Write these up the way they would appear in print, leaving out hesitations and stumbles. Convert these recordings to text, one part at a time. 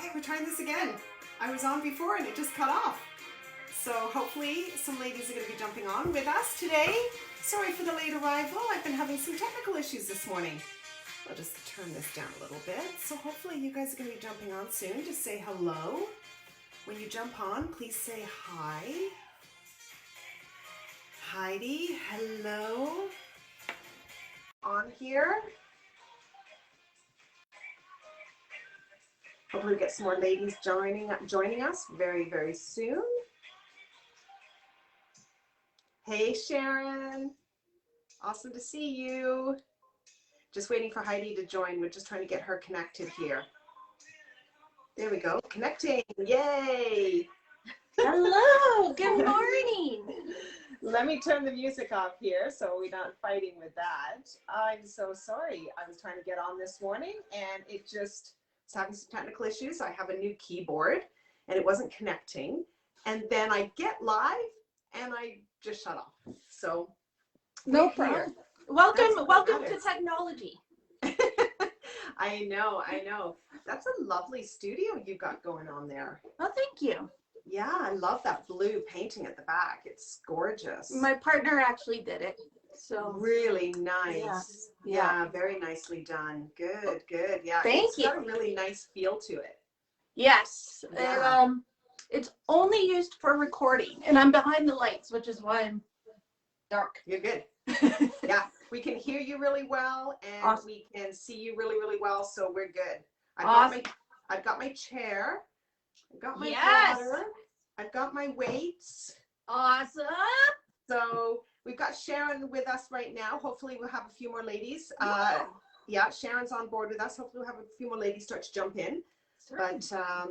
Okay, we're trying this again. I was on before and it just cut off. So hopefully some ladies are going to be jumping on with us today. Sorry for the late arrival. I've been having some technical issues this morning. I'll just turn this down a little bit. So hopefully you guys are going to be jumping on soon. Just say hello. When you jump on, please say hi. Heidi, hello. On here. Hopefully we get some more ladies joining us very, very soon. Hey, Sharon. Awesome to see you. Just waiting for Heidi to join. We're just trying to get her connected here. There we go. Connecting. Yay. Hello. Good morning. Let me turn the music off here so we're not fighting with that. I'm so sorry. I was trying to get on this morning and it just was having some technical issues. I have a new keyboard and it wasn't connecting. And then I get live and I just shut off. So no problem. Welcome to technology. I know. That's a lovely studio you got going on there. Well, thank you. Yeah, I love that blue painting at the back. It's gorgeous. My partner actually did it. So really nice. Yeah, very nicely done. Good. Yeah. Thank you. It's got a really nice feel to it. Yes. Yeah. And it's only used for recording. And I'm behind the lights, which is why I'm dark. You're good. Yeah. We can hear you really well and awesome. We can see you really, really well. So we're good. I've got my chair. I've got my water. I've got my weights. Awesome. So we've got Sharon with us right now. Hopefully we'll have a few more ladies. Yeah, Sharon's on board with us. Hopefully we'll have a few more ladies start to jump in. Certainly. But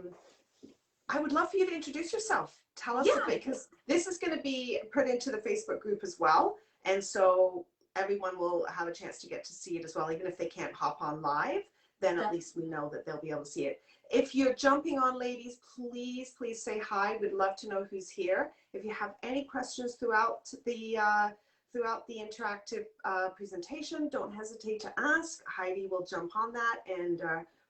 I would love for you to introduce yourself. Tell us a bit, because this is going to be put into the Facebook group as well. And so everyone will have a chance to get to see it as well. Even if they can't hop on live, then at least we know that they'll be able to see it. If you're jumping on, ladies, please say hi. We'd love to know who's here. If you have any questions throughout the interactive presentation, don't hesitate to ask. Heidi will jump on that and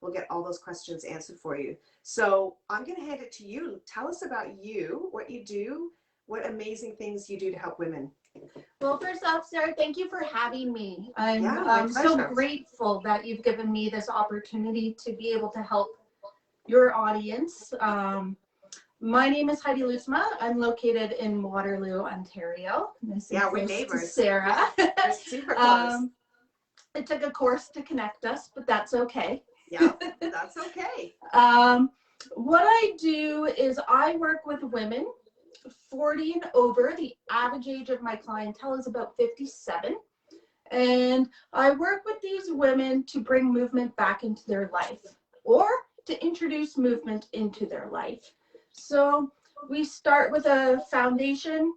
we'll get all those questions answered for you. So I'm going to hand it to you. Tell us about you, what you do, what amazing things you do to help women. Well, first off, Sarah, thank you for having me. I'm so grateful that you've given me this opportunity to be able to help your audience. My name is Heidi Lootsma. I'm located in Waterloo, Ontario. We're neighbors. Sarah. We're super close. It took a course to connect us, but that's okay. Yeah, that's okay. What I do is I work with women 40 and over. The average age of my clientele is about 57. And I work with these women to bring movement back into their life or to introduce movement into their life. So we start with a foundation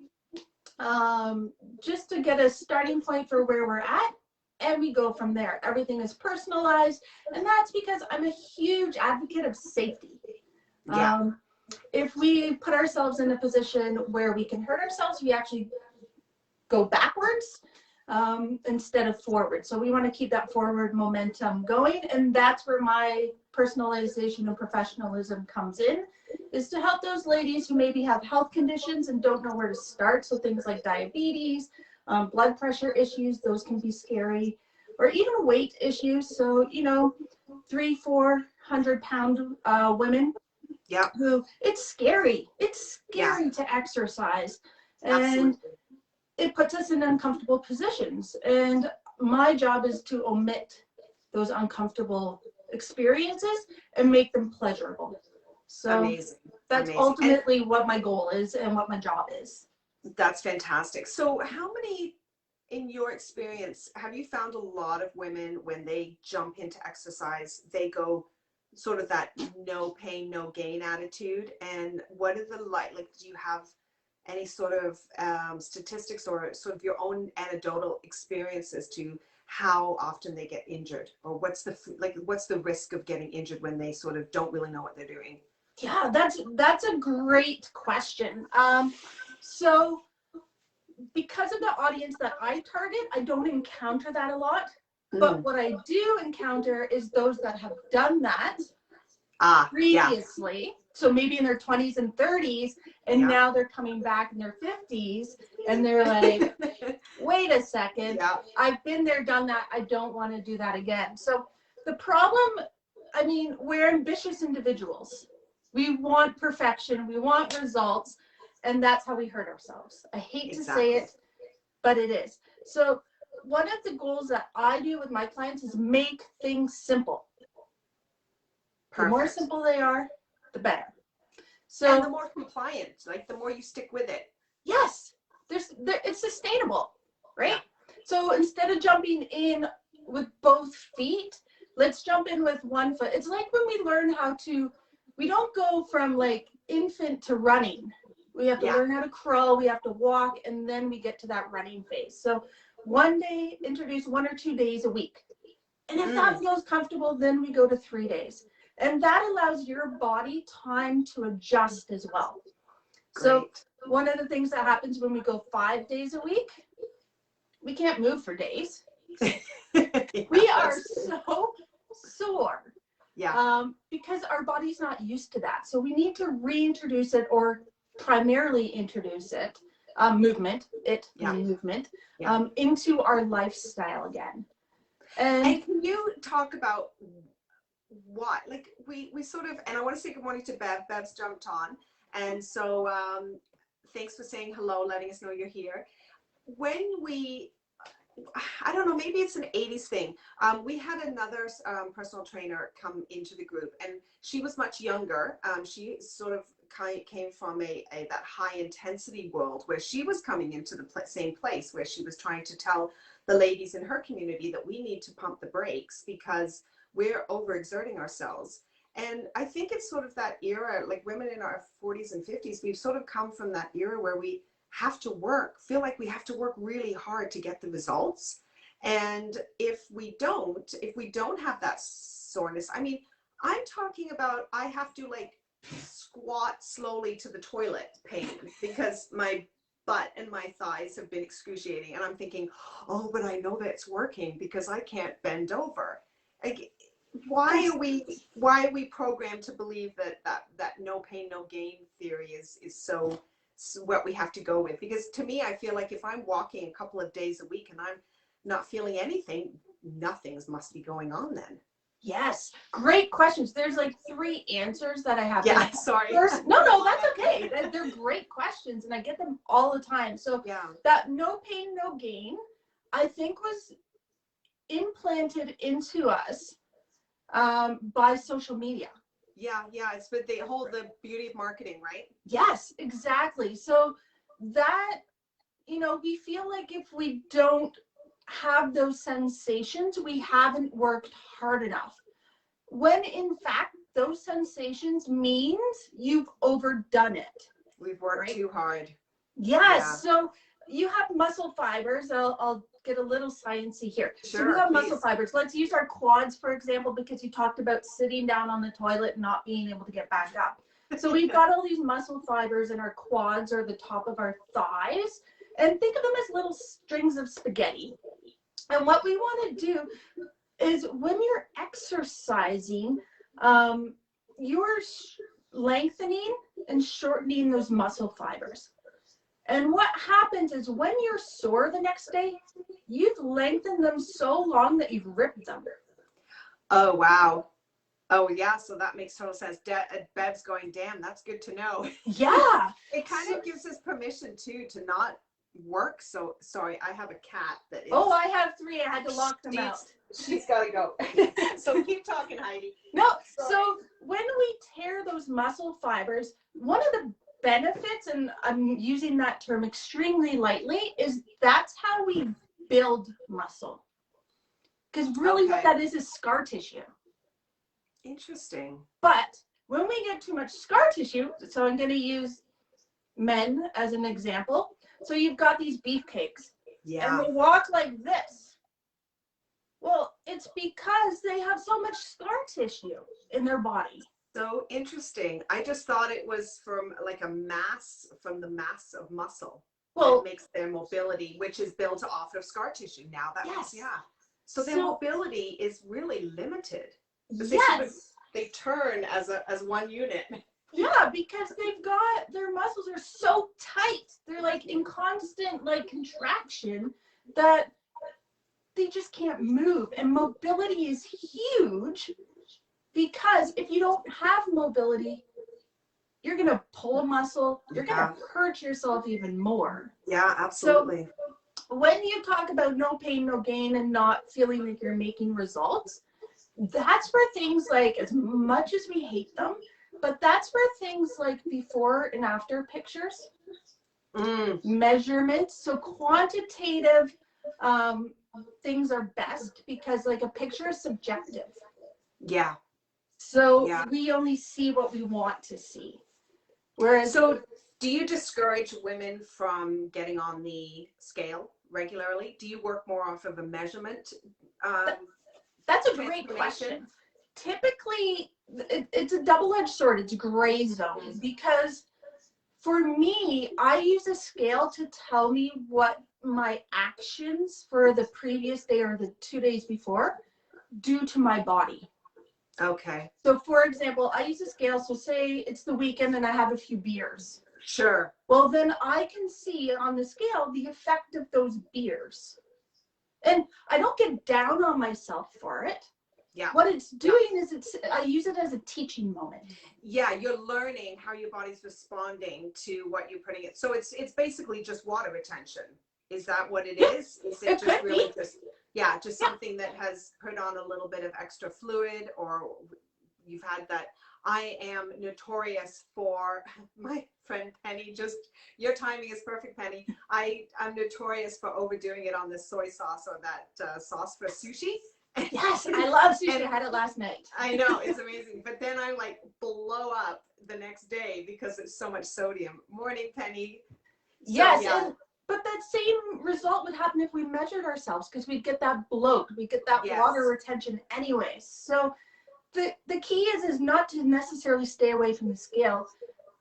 just to get a starting point for where we're at, and we go from there. Everything is personalized, and that's because I'm a huge advocate of safety. Yeah. If we put ourselves in a position where we can hurt ourselves, we actually go backwards instead of forward. So we want to keep that forward momentum going, and that's where my personalization and professionalism comes in, is to help those ladies who maybe have health conditions and don't know where to start. So things like diabetes, blood pressure issues, those can be scary, or even weight issues. So, 300-400 pound women. Yeah. Who it's scary to exercise, and absolutely. It puts us in uncomfortable positions, and my job is to omit those uncomfortable experiences and make them pleasurable. So amazing. That's ultimately what my goal is and what my job is. That's fantastic. So how many, in your experience, have you found a lot of women when they jump into exercise, they go sort of that no pain, no gain attitude? And what are the like do you have any sort of statistics or sort of your own anecdotal experiences to how often they get injured, or what's the risk of getting injured when they sort of don't really know what they're doing? Yeah, that's a great question. So because of the audience that I target, I don't encounter that a lot. But what I do encounter is those that have done that Yeah. previously. So maybe in their 20s and 30s, and now they're coming back in their 50s, and they're like, wait a second, I've been there, done that. I don't want to do that again. So the problem, I mean, we're ambitious individuals. We want perfection. We want results. And that's how we hurt ourselves. I hate to say it, but it is. So one of the goals that I do with my clients is make things simple. The more simple they are, the better. So, and the more compliant, like the more you stick with it. Yes, it's sustainable, right? Yeah. So instead of jumping in with both feet, let's jump in with one foot. It's like when we learn how to, we don't go from like infant to running. We have to learn how to crawl, we have to walk, and then we get to that running phase. So one day, introduce 1 or 2 days a week. And if that feels comfortable, then we go to 3 days. And that allows your body time to adjust as well. Great. So one of the things that happens when we go 5 days a week, we can't move for days. We are so sore. Yeah. Because our body's not used to that. So we need to reintroduce it, or primarily introduce it, movement, into our lifestyle again. And can you talk about what, like we sort of, and I want to say good morning to Bev. Bev's jumped on. And so thanks for saying hello, letting us know you're here. When we, I don't know, maybe it's an 80s thing. We had another personal trainer come into the group, and she was much younger. She sort of came from that high intensity world, where she was coming into the same place where she was trying to tell the ladies in her community that we need to pump the brakes because we're overexerting ourselves. And I think it's sort of that era, like women in our 40s and 50s, we've sort of come from that era where we have to feel like we have to work really hard to get the results. And if we don't have that soreness, I mean, I'm talking about, I have to like squat slowly to the toilet pain because my butt and my thighs have been excruciating. And I'm thinking, oh, but I know that's working because I can't bend over. Like, why are we programmed to believe that no pain, no gain theory is so what we have to go with? Because to me, I feel like if I'm walking a couple of days a week and I'm not feeling anything, nothing must be going on then. Yes, great questions. There's like 3 answers that I have. Yeah, sorry. No, that's okay. They're great questions, and I get them all the time. So that no pain, no gain, I think was implanted into us by social media. Yeah, it's the beauty of marketing, right? Yes, exactly. So that, we feel like if we don't have those sensations, we haven't worked hard enough. When in fact, those sensations means you've overdone it. We've worked too hard. Yes. Yeah. So you have muscle fibers. I'll get a little sciencey here. Sure, so we have muscle fibers. Let's use our quads, for example, because you talked about sitting down on the toilet and not being able to get back up. So we've got all these muscle fibers in our quads, or the top of our thighs, and think of them as little strings of spaghetti. And what we want to do is when you're exercising, you're lengthening and shortening those muscle fibers. And what happens is when you're sore the next day, you've lengthened them so long that you've ripped them. Oh, wow. Oh, yeah. So that makes total sense. Bev's going, damn, that's good to know. Yeah. It kind of gives us permission, too, to not work. So, sorry, I have a cat that is... Oh, I have 3. I had to lock them out. She's got to go. So keep talking, Heidi. No, so when we tear those muscle fibers, one of the benefits, and I'm using that term extremely lightly, is that's how we build muscle. Because really what that is scar tissue. Interesting. But when we get too much scar tissue, so I'm going to use men as an example. So you've got these beefcakes. Yeah. And they walk like this. Well, it's because they have so much scar tissue in their body. So interesting. I just thought it was from like the mass of muscle. Well, it makes their mobility, which is built off of scar tissue. Now that makes, So their mobility is really limited. Yes. they turn as one unit. Yeah, because their muscles are so tight. They're like in constant like contraction that they just can't move. And mobility is huge because if you don't have mobility, you're going to pull a muscle, you're going to hurt yourself even more. Yeah, absolutely. So when you talk about no pain, no gain, and not feeling like you're making results, that's where things like, as much as we hate them, but that's where things like before and after pictures, measurements, so quantitative things are best because like a picture is subjective. Yeah. So we only see what we want to see. Whereas, so do you discourage women from getting on the scale regularly? Do you work more off of a measurement? That's a great question. Typically, it's a double-edged sword. It's a gray zone because for me, I use a scale to tell me what my actions for the previous day or the 2 days before do to my body. Okay. So for example, I use a scale. So say it's the weekend and I have a few beers. Sure. Well, then I can see on the scale the effect of those beers. And I don't get down on myself for it. Yeah. What it's doing is I use it as a teaching moment. Yeah, you're learning how your body's responding to what you're putting in. So it's basically just water retention. Is that what it is? Is it just really just something that has put on a little bit of extra fluid, or you've had that? I am notorious for, my friend Penny, your timing is perfect, Penny. I'm notorious for overdoing it on the soy sauce or that sauce for sushi. Yes, I love sushi. I had it last night. I know, it's amazing. But then I like blow up the next day because it's so much sodium. Morning, Penny. So, yes, but that same result would happen if we measured ourselves because we'd get that bloat. We get that water retention anyways. So the key is not to necessarily stay away from the scale.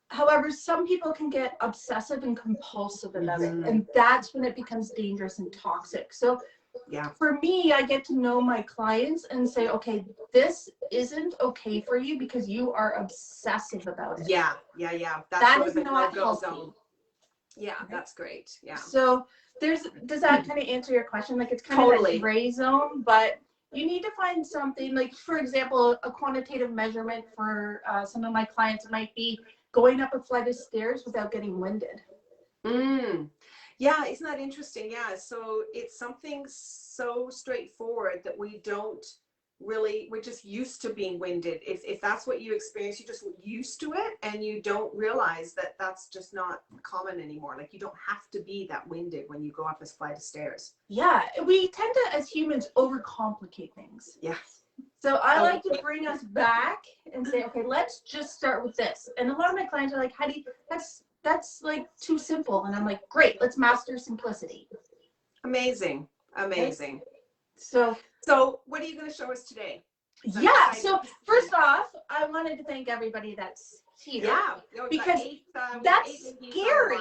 However, some people can get obsessive and compulsive about it, and that's when it becomes dangerous and toxic. So for me, I get to know my clients and say, okay, this isn't okay for you because you are obsessive about it. Yeah. That is not healthy. Yeah, that's great. Yeah. So does that kind of answer your question? Like it's kind of a gray zone, but you need to find something like, for example, a quantitative measurement for some of my clients might be going up a flight of stairs without getting winded. Yeah, isn't that interesting? Yeah, so it's something so straightforward that we're just used to being winded. If that's what you experience, you're just used to it and you don't realize that that's just not common anymore. Like you don't have to be that winded when you go up this flight of stairs. Yeah, we tend to, as humans, overcomplicate things. Yeah. So I like to bring us back and say, okay, let's just start with this. And a lot of my clients are like, Heidi, that's like too simple. And I'm like, great, let's master simplicity. Amazing. Okay. So what are you going to show us today? So first off, I wanted to thank everybody that's here. Yeah. Because that's scary.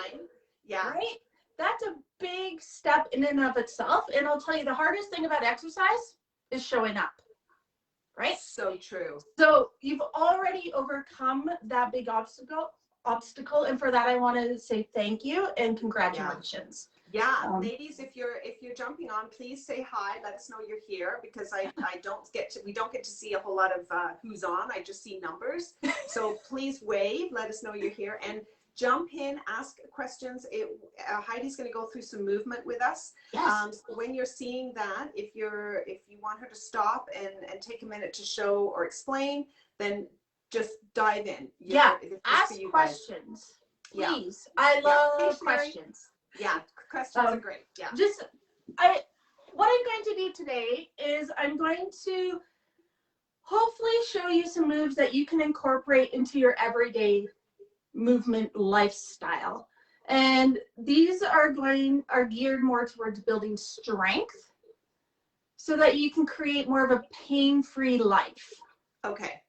Yeah. Right? That's a big step in and of itself. And I'll tell you, the hardest thing about exercise is showing up. Right? So true. So you've already overcome that big obstacle. And for that, I want to say thank you and congratulations. Yeah, ladies, if you're jumping on, please say hi. Let us know you're here because we don't get to see a whole lot of who's on. I just see numbers. So please wave. Let us know you're here and jump in, ask questions. Heidi's going to go through some movement with us. Yes. So when you're seeing that, if you want her to stop and take a minute to show or explain, then just dive in. Ask questions, please. Yeah. I love questions. Yeah, questions are great. Yeah. What I'm going to do today is I'm going to hopefully show you some moves that you can incorporate into your everyday movement lifestyle. And these are geared more towards building strength so that you can create more of a pain-free life. Okay.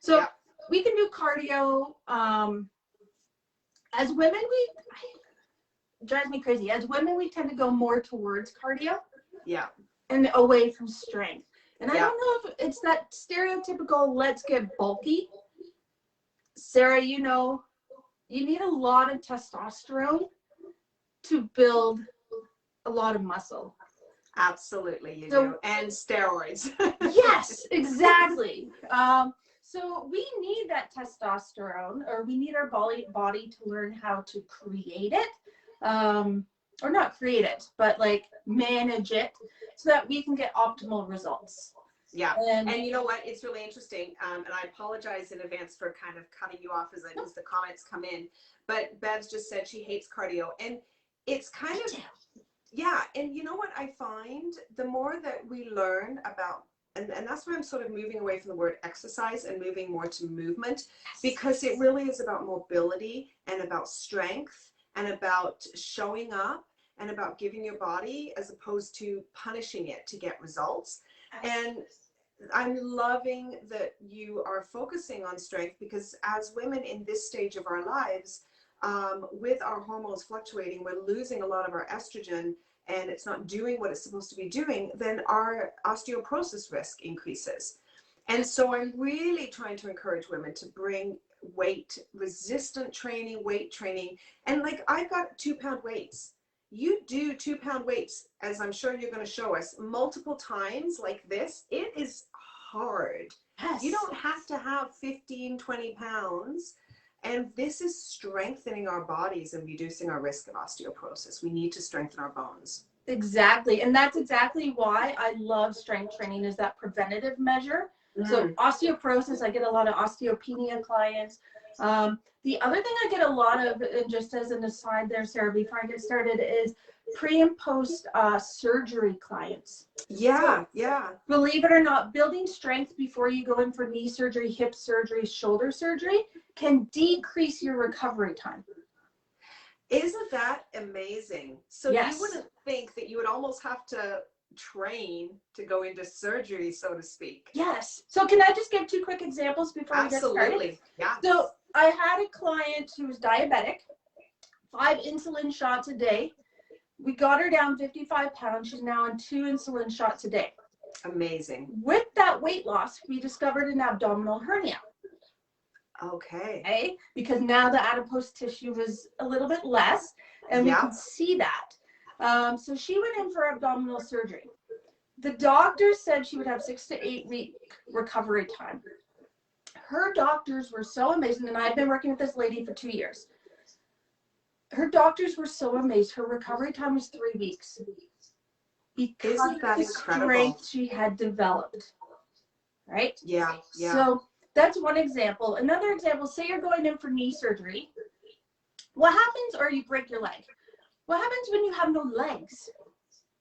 So we can do cardio. As women, it drives me crazy. As women, we tend to go more towards cardio. Yeah. And away from strength. And I don't know if it's that stereotypical, let's get bulky. Sarah, you know, you need a lot of testosterone to build a lot of muscle. Absolutely, you do. And steroids. Yes, exactly. So we need that testosterone, or we need our body to learn how to create it, or not create it, but like manage it so that we can get optimal results. Yeah, and you know what? It's really interesting, and I apologize in advance for kind of cutting you off as the comments come in, but Bev's just said she hates cardio, and it's kind of, yeah, and you know what I find? The more that we learn about, and that's why I'm sort of moving away from the word exercise and moving more to movement, because it really is about mobility and about strength and about showing up and about giving your body as opposed to punishing it to get results. And I'm loving that you are focusing on strength, because as women in this stage of our lives, with our hormones fluctuating, we're losing a lot of our estrogen and it's not doing what it's supposed to be doing, then our osteoporosis risk increases. And so I'm really trying to encourage women to bring weight resistant training, weight training. And like, I've got 2-pound weights. You do 2-pound weights, as I'm sure you're going to show us, multiple times like this. It is hard. Yes. You don't have to have 15, 20 pounds. And this is strengthening our bodies and reducing our risk of osteoporosis. We need to strengthen our bones. Exactly. And that's exactly why I love strength training, is that preventative measure. So osteoporosis, I get a lot of osteopenia clients. The other thing I get a lot of, and just as an aside there, Sarah, before I get started, is pre and post surgery clients. Yeah, so, yeah. Believe it or not, building strength before you go in for knee surgery, hip surgery, shoulder surgery can decrease your recovery time. Isn't that amazing? So yes. You wouldn't think that you would almost have to train to go into surgery, so to speak. Yes. So can I just give 2 quick examples before we get started? Absolutely. Yeah. So I had a client who was diabetic, 5 insulin shots a day. We got her down 55 pounds. She's now on 2 insulin shots a day. Amazing. With that weight loss, we discovered an abdominal hernia. Okay. Because now the adipose tissue was a little bit less, and we could see that. So she went in for abdominal surgery. The doctor said she would have 6 to 8 week recovery time. Her doctors were so amazing, and I've been working with this lady for 2 years. Her doctors were so amazed. Her recovery time was 3 weeks. Because Isn't that of the incredible? strength she had developed. Right? Yeah, yeah. So that's one example. Another example, say you're going in for knee surgery. What happens, or you break your leg? What happens when you have no legs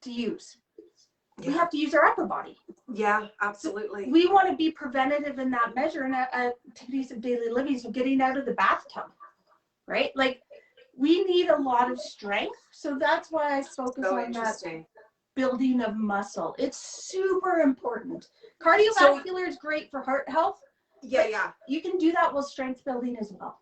to use? We have to use our upper body. Yeah, absolutely. So we want to be preventative in that measure, and activities of daily living, so getting out of the bathtub, right? Like, we need a lot of strength. So that's why I focus on that building of muscle. It's super important. Cardiovascular is great for heart health. Yeah, yeah. You can do that with strength building as well.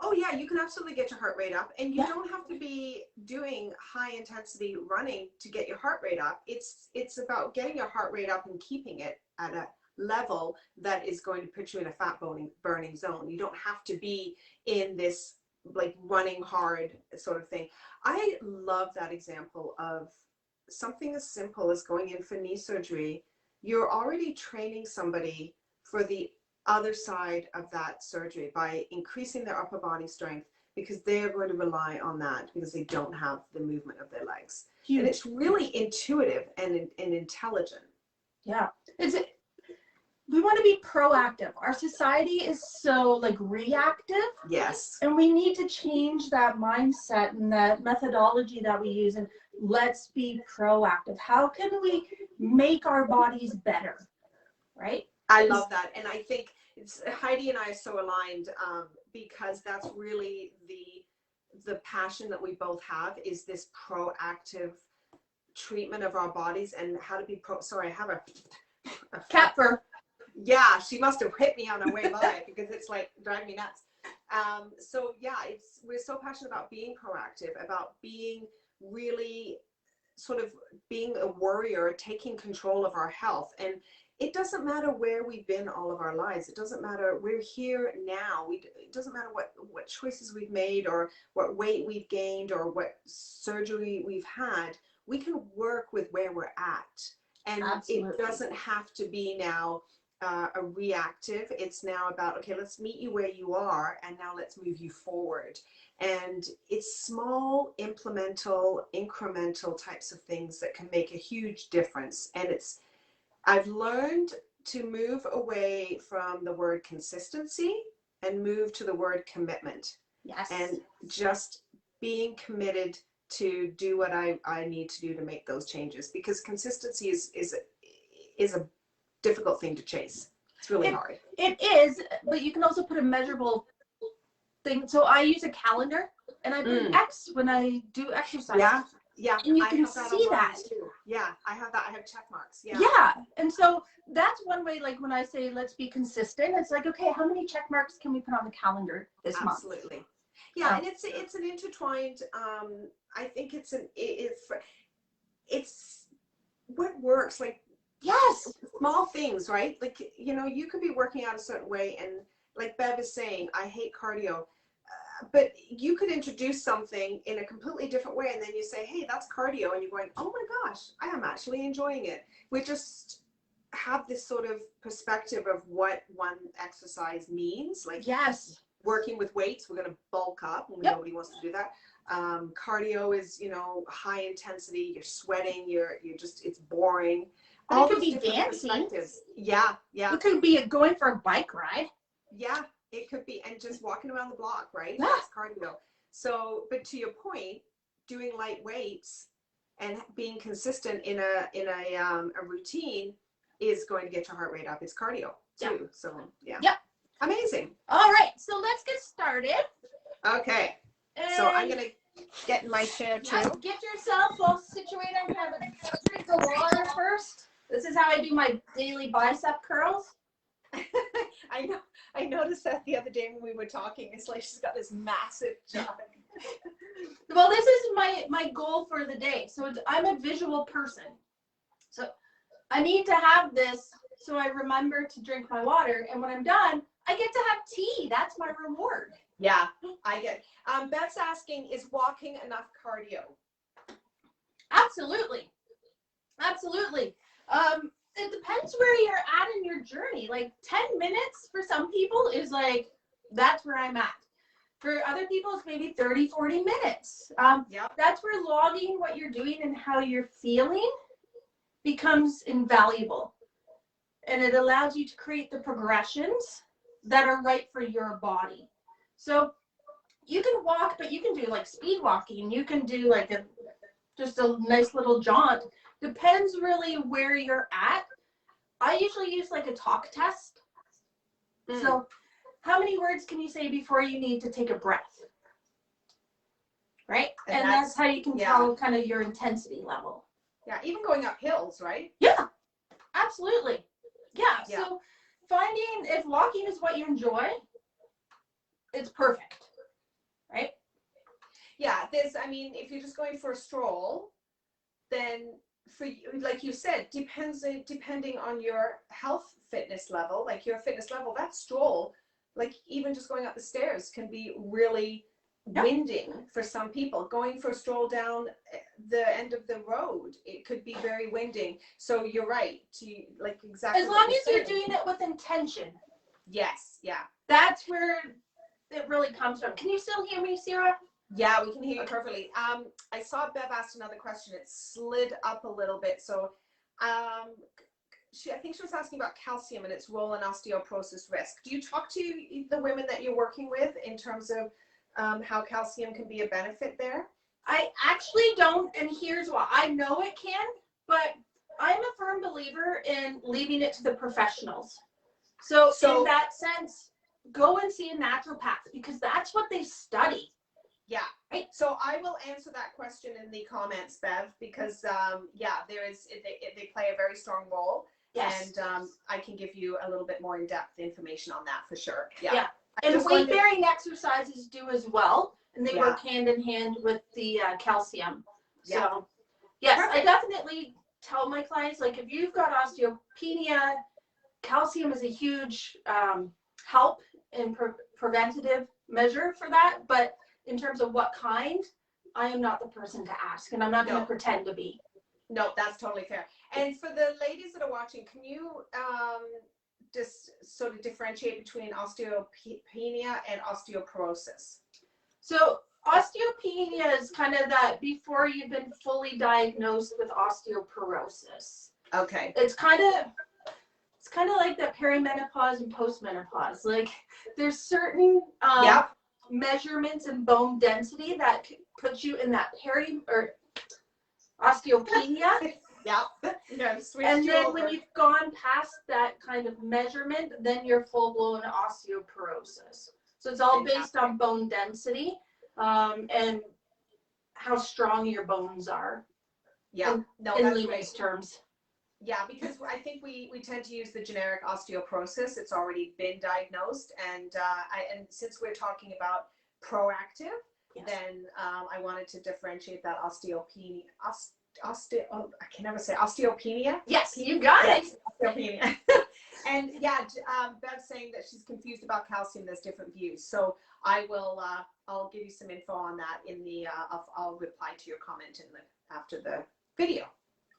Oh yeah, you can absolutely get your heart rate up, and you don't have to be doing high intensity running to get your heart rate up. It's about getting your heart rate up and keeping it at a level that is going to put you in a fat burning zone. You don't have to be in this like running hard sort of thing. I love that example of something as simple as going in for knee surgery. You're already training somebody for the other side of that surgery by increasing their upper body strength, because they're going to rely on that because they don't have the movement of their legs. Huge. And it's really intuitive and intelligent. Yeah. We want to be proactive. Our society is so like reactive. Yes. And we need to change that mindset and that methodology that we use, and let's be proactive. How can we make our bodies better? Right? I love that. And I think Heidi and I are so aligned, because that's really the passion that we both have, is this proactive treatment of our bodies and how to be sorry, I have a cat fur. Yeah, she must have hit me on her way by because it's like driving me nuts. So yeah, we're so passionate about being proactive, about being really sort of being a warrior, taking control of our health. And it doesn't matter where we've been all of our lives. It doesn't matter. We're here now. It doesn't matter what choices we've made or what weight we've gained or what surgery we've had. We can work with where we're at. And Absolutely. It doesn't have to be now a reactive. It's now about, okay, let's meet you where you are and now let's move you forward. And it's small, incremental types of things that can make a huge difference. And I've learned to move away from the word consistency and move to the word commitment. Yes. And just being committed to do what I need to do to make those changes, because consistency is a difficult thing to chase. It's really hard. It is, but you can also put a measurable thing. So I use a calendar and I put X when I do exercise. Yeah. Yeah. And you can see that. Too. Yeah. I have that. I have check marks. Yeah. Yeah. And so that's one way, like when I say, let's be consistent, it's like, okay, how many check marks can we put on the calendar this month? Absolutely. Yeah. And it's an intertwined, I think it's what works, like, yes, small things, right? Like, you could be working out a certain way, and like Bev is saying, I hate cardio, but you could introduce something in a completely different way, and then you say, hey, that's cardio, and you're going, oh my gosh, I am actually enjoying it. We just have this sort of perspective of what one exercise means. Like, yes, working with weights, we're going to bulk up, and nobody wants to do that. Cardio is, high intensity, you're sweating, you're just, it's boring. But All it could those be different dancing. Yeah. It could be going for a bike ride. Yeah, it could be, and just walking around the block, right? Yeah. That's cardio. So, but to your point, doing light weights and being consistent in a routine is going to get your heart rate up. It's cardio too. Yeah. So yeah. Yep. Amazing. All right, so let's get started. Okay. So I'm gonna get in my chair too. Yeah, get yourself all situated. I'm gonna have a drink of water first. This is how I do my daily bicep curls. I noticed that the other day when we were talking. It's like she's got this massive jug. Well, this is my goal for the day. So I'm a visual person. So I need to have this so I remember to drink my water. And when I'm done, I get to have tea. That's my reward. Yeah, I get. Beth's asking, is walking enough cardio? Absolutely. Absolutely. It depends where you're at in your journey. Like 10 minutes for some people is like, that's where I'm at. For other people, it's maybe 30, 40 minutes. That's where logging what you're doing and how you're feeling becomes invaluable. And it allows you to create the progressions that are right for your body. So you can walk, but you can do like speed walking. You can do like just a nice little jaunt. Depends really where you're at. I usually use like a talk test. So how many words can you say before you need to take a breath? Right? And that's how you can tell kind of your intensity level. Yeah, even going up hills, right? Yeah, absolutely. Yeah. So finding if walking is what you enjoy, it's perfect. Right? Yeah, if you're just going for a stroll, then for you, like you said, depending on your health fitness level, like your fitness level, that stroll, like even just going up the stairs can be really winding for some people. Going for a stroll down the end of the road, it could be very winding. So you're right, exactly. As long as you're doing it with intention. Yes, yeah. That's where it really comes from. Can you still hear me, Sarah? Yeah, we can hear you perfectly. I saw Bev asked another question. It slid up a little bit. So I think she was asking about calcium and its role in osteoporosis risk. Do you talk to the women that you're working with in terms of how calcium can be a benefit there? I actually don't, and here's why. I know it can, but I'm a firm believer in leaving it to the professionals. So in that sense, go and see a naturopath because that's what they study. Yeah. Right. So I will answer that question in the comments, Bev, because they play a very strong role. Yes. And I can give you a little bit more in-depth information on that for sure. Yeah. And weight-bearing exercises do as well, and they work hand in hand with the calcium. So, yes, I definitely tell my clients, like if you've got osteopenia, calcium is a huge help in preventative measure for that. But in terms of what kind, I am not the person to ask, and I'm not going to pretend to be. No, that's totally fair. And for the ladies that are watching, can you just sort of differentiate between osteopenia and osteoporosis? So osteopenia is kind of that before you've been fully diagnosed with osteoporosis. Okay. It's kind of like that perimenopause and postmenopause. Like there's certain measurements in bone density that put you in that osteopenia. Yeah. And then when you've gone past that kind of measurement, then you're full-blown osteoporosis. So it's all based on bone density and how strong your bones are. Yeah. In layman's terms. Yeah, because I think we tend to use the generic osteoporosis. It's already been diagnosed, and since we're talking about proactive, then I wanted to differentiate that osteopenia. I can never say osteopenia. Yes, you got it. Osteopenia. And Bev's saying that she's confused about calcium. There's different views, so I will. I'll give you some info on that in the. I'll reply to your comment after the video.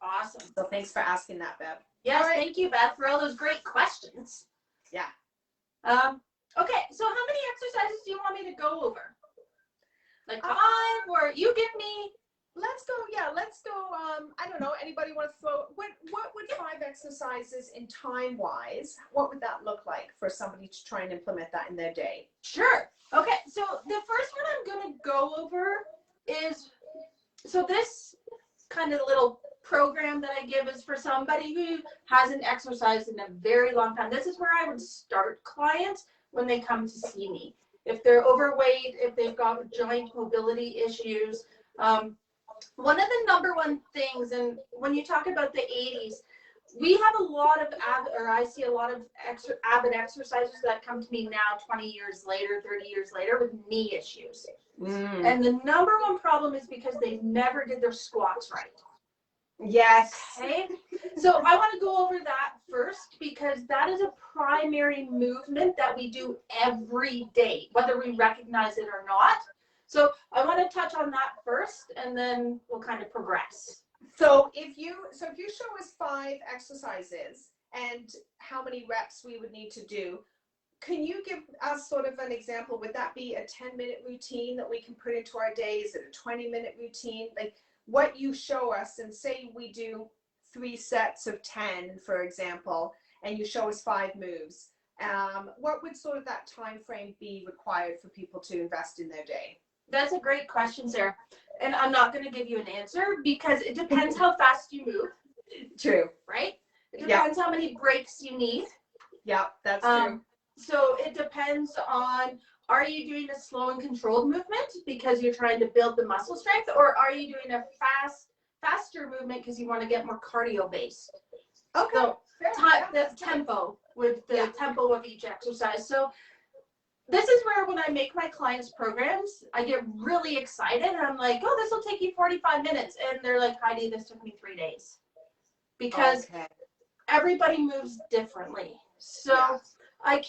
Awesome. So thanks for asking that, Bev. Yes, thank you, Beth, for all those great questions. Yeah. Okay, so how many exercises do you want me to go over? Like 5, or you give me? Let's go. Yeah, let's go. I don't know. Anybody want to throw? What would 5 exercises in time wise? What would that look like for somebody to try and implement that in their day? Sure. Okay, so the first one I'm going to go over is, so this kind of little program that I give is for somebody who hasn't exercised in a very long time. This is where I would start clients when they come to see me. If they're overweight, if they've got joint mobility issues. One of the number one things, and when you talk about the 80s, we have a lot of I see a lot of avid exercisers that come to me now 20 years later, 30 years later with knee issues. And the number one problem is because they never did their squats right. Yes. Okay. So I want to go over that first because that is a primary movement that we do every day, whether we recognize it or not. So I want to touch on that first, and then we'll kind of progress. So if you show us 5 exercises and how many reps we would need to do, can you give us sort of an example? Would that be a 10-minute routine that we can put into our day? Is it a 20-minute routine? Like what you show us, and say we do 3 sets of 10, for example, and you show us 5 moves. What would sort of that time frame be required for people to invest in their day? That's a great question, Sarah. And I'm not going to give you an answer because it depends how fast you move. True. Right? It depends how many breaks you need. Yeah, that's true. So it depends on, are you doing a slow and controlled movement because you're trying to build the muscle strength, or are you doing a faster movement because you want to get more cardio based? Okay. So the tempo with the tempo of each exercise. So this is where when I make my clients programs, I get really excited and I'm like, oh, this will take you 45 minutes. And they're like, Heidi, this took me 3 days. Because everybody moves differently. So I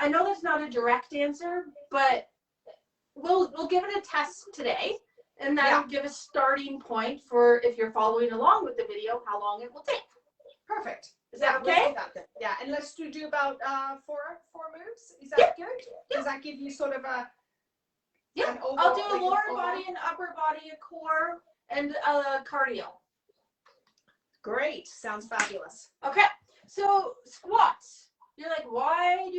know that's not a direct answer, but we'll give it a test today. And that'll give a starting point for, if you're following along with the video, how long it will take. Perfect. Is that okay? Yeah, and let's do about 4 moves. Is that good? Does that give you sort of a I'll do a lower body, an upper body, a core, and a cardio. Great. Sounds fabulous. Okay. So squats. You're like, why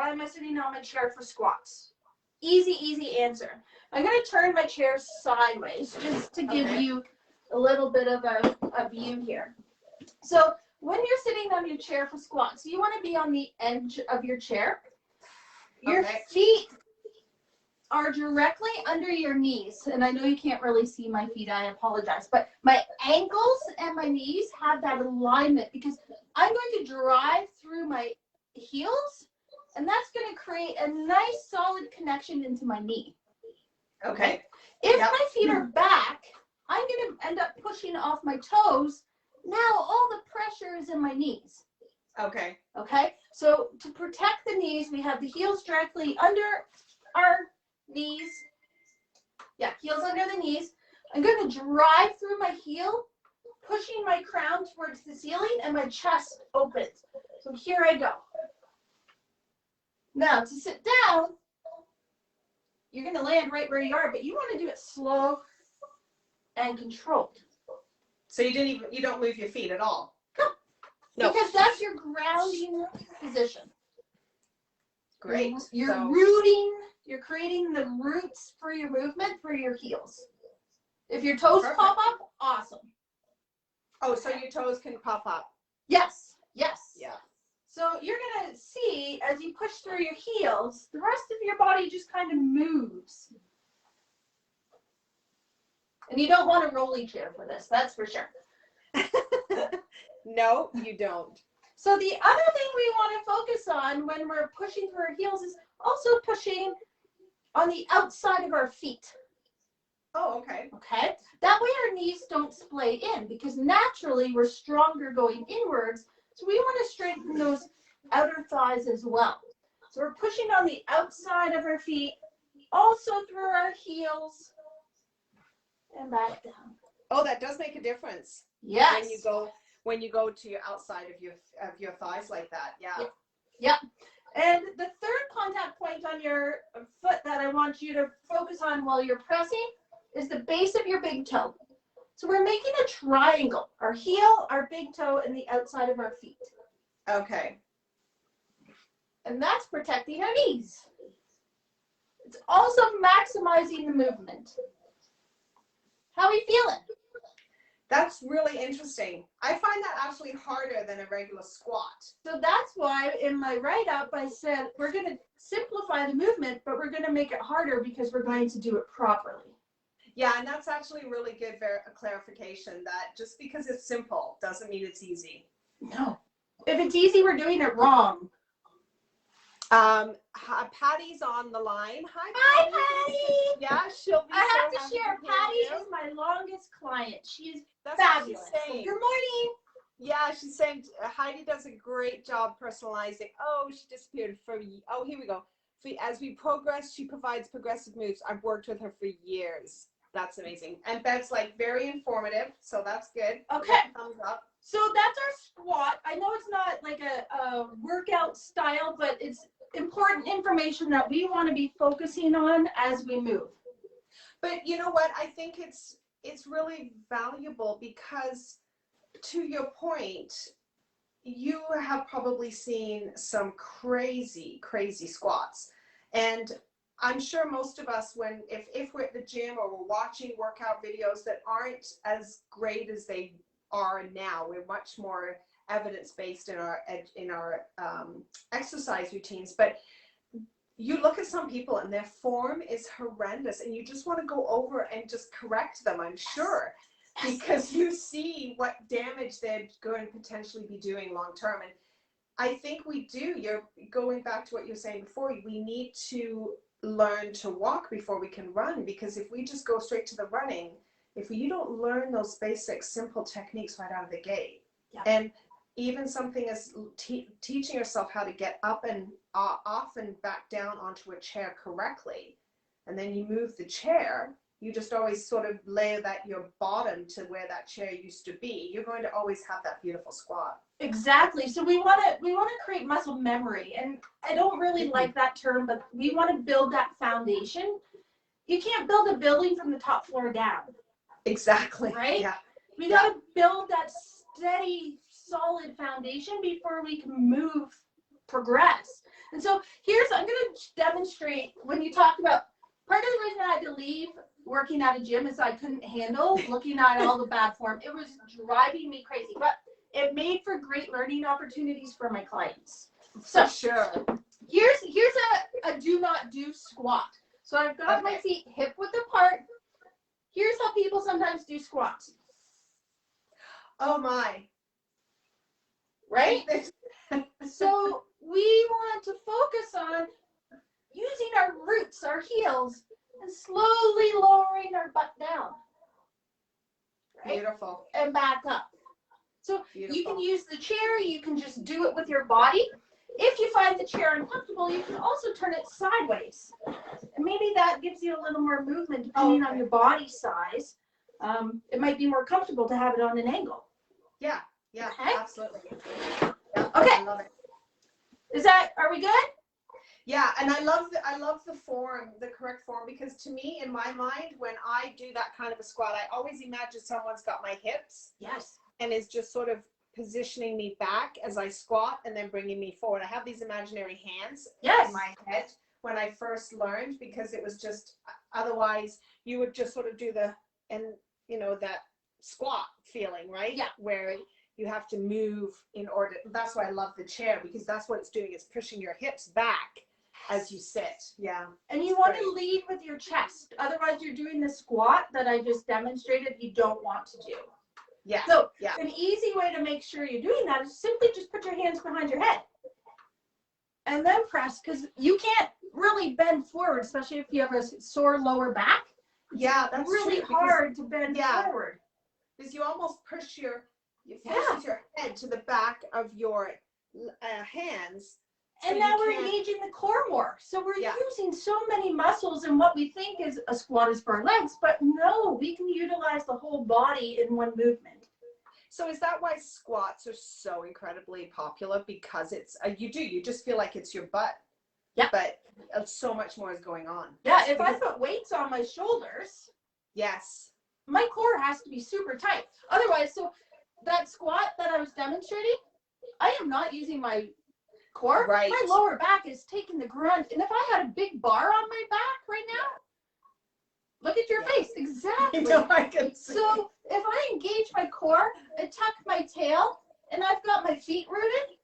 am I sitting on my chair for squats? Easy answer. I'm going to turn my chair sideways just to give you a little bit of a view here. So when you're sitting on your chair for squats, you want to be on the edge of your chair. Your feet are directly under your knees. And I know you can't really see my feet, I apologize. But my ankles and my knees have that alignment because I'm going to drive through my heels, and that's going to create a nice solid connection into my knee. Okay. If my feet are back, I'm going to end up pushing off my toes. Now all the pressure is in my knees. Okay. Okay, so to protect the knees, we have the heels directly under our knees. Yeah, heels under the knees. I'm going to drive through my heel, pushing my crown towards the ceiling, and my chest opens. So here I go. Now to sit down, you're going to land right where you are, but you want to do it slow and controlled. So you don't move your feet at all? No. Because that's your grounding position. Great. You're rooting, you're creating the roots for your movement for your heels. If your toes pop up, awesome. Oh, so your toes can pop up? Yes, yes. Yeah. So you're going to see, as you push through your heels, the rest of your body just kind of moves. And you don't want a rolly chair for this, that's for sure. No, you don't. So the other thing we want to focus on when we're pushing through our heels is also pushing on the outside of our feet. Oh, okay. Okay? That way our knees don't splay in, because naturally we're stronger going inwards. So we want to strengthen those outer thighs as well. So we're pushing on the outside of our feet, also through our heels, and back down. Oh, that does make a difference. Yes. When you go to your outside of your thighs like that. Yeah. Yep. And the third contact point on your foot that I want you to focus on while you're pressing is the base of your big toe. So we're making a triangle, our heel, our big toe, and the outside of our feet. Okay. And that's protecting our knees. It's also maximizing the movement. How are we feeling? That's really interesting. I find that actually harder than a regular squat. So that's why in my write-up I said we're going to simplify the movement, but we're going to make it harder because we're going to do it properly. Yeah, and that's actually really good clarification, that just because it's simple doesn't mean it's easy. No. If it's easy, we're doing it wrong. Patty's on the line. Hi, Patty. Yeah, she'll be. I have to share. Patty is my longest client. She's fabulous. Good morning. Yeah, she's saying Heidi does a great job personalizing. Oh, she disappeared for. Oh, here we go. As we progress, she provides progressive moves. I've worked with her for years. That's amazing. And Bev's like very informative, so that's good. Okay. Thumbs up. So that's our squat. I know it's not like a workout style, but it's important information that we want to be focusing on as we move. But you know what? I think it's really valuable because, to your point, you have probably seen some crazy, crazy squats. And I'm sure most of us, if we're at the gym or we're watching workout videos that aren't as great as they are now, we're much more evidence-based in our exercise routines. But you look at some people and their form is horrendous, and you just want to go over and just correct them, I'm sure, because you see what damage they're going to potentially be doing long term. And I think we do. You're going back to what you were saying before. We need to learn to walk before we can run, because if we just go straight to the running, if you don't learn those basic simple techniques right out of the gate, and even something as teaching yourself how to get up and off and back down onto a chair correctly, and then you move the chair, you just always sort of layer your bottom to where that chair used to be, you're going to always have that beautiful squat. Exactly. So we want to create muscle memory, and I don't really like that term, but we want to build that foundation. You can't build a building from the top floor down. Exactly. Right? Yeah. We got to build that steady, solid foundation before we can progress. And so I'm going to demonstrate when you talked about part of the reason I had to leave working at a gym is I couldn't handle looking at all the bad form. It was driving me crazy, but it made for great learning opportunities for my clients. So for sure. Here's a do not do squat. So I've got my feet hip width apart. Here's how people sometimes do squats. Oh my. Right? So we want to focus on using our roots, our heels, and slowly lowering our butt down. right? Beautiful. And back up. So Beautiful. you can use the chair, you can just do it with your body. If you find the chair uncomfortable, you can also turn it sideways. And maybe that gives you a little more movement depending on your body size. It might be more comfortable to have it on an angle. Yeah, yeah, Okay. absolutely. Yeah, Okay. I love it. Are we good? Yeah, and I love the form, the correct form, because to me, in my mind, when I do that kind of a squat, I always imagine someone's got my hips. Yes. And is just sort of positioning me back as I squat and then bringing me forward. I have these imaginary hands in my head when I first learned, because it was just, otherwise you would just sort of do that squat feeling, right? Yeah. Where you have to move in order. That's why I love the chair, because that's what it's doing. It's pushing your hips back as you sit. Yeah. And you want to lead with your chest. Otherwise, you're doing the squat that I just demonstrated you don't want to do. Yeah. So an easy way to make sure you're doing that is simply just put your hands behind your head. And then press, because you can't really bend forward, especially if you have a sore lower back. Yeah, that's really true, hard to bend forward. Because you almost push your head to the back of your hands. And now we're engaging the core more. So we're using so many muscles in what we think is a squat is for our legs, but no, we can utilize the whole body in one movement. So is that why squats are so incredibly popular? Because it's, you just feel like it's your butt. Yeah. But so much more is going on. Yeah, if I put weights on my shoulders, yes, my core has to be super tight. Otherwise, so that squat that I was demonstrating, I am not using my core. Right. My lower back is taking the grunt. And if I had a big bar on my back right now, look at your face. Exactly. No, I can see. So if I engage my core, I tuck my tail, and I've got my feet rooted.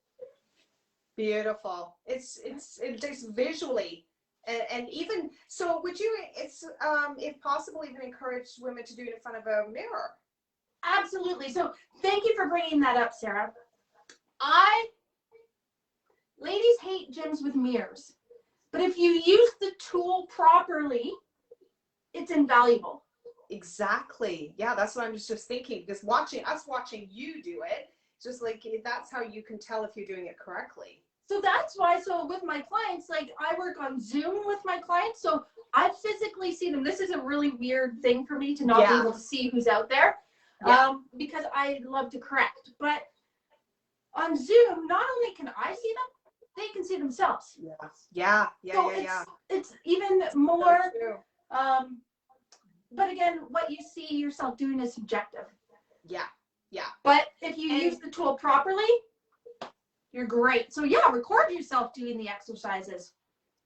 Beautiful. It's just visually. And even so, would you, if possible, even encourage women to do it in front of a mirror? Absolutely. So thank you for bringing that up, Sarah. Ladies hate gyms with mirrors, but if you use the tool properly, it's invaluable. Exactly. Yeah, that's what I'm just thinking. Because watching you do it, just like that's how you can tell if you're doing it correctly. So that's why, so with my clients, like I work on Zoom with my clients, so I physically see them. This is a really weird thing for me to not be able to see who's out there, because I love to correct. But on Zoom, not only can I see them, they can see themselves. Yeah. It's even more, so but again, what you see yourself doing is subjective. Yeah. But if you use the tool properly, you're great. So yeah, record yourself doing the exercises.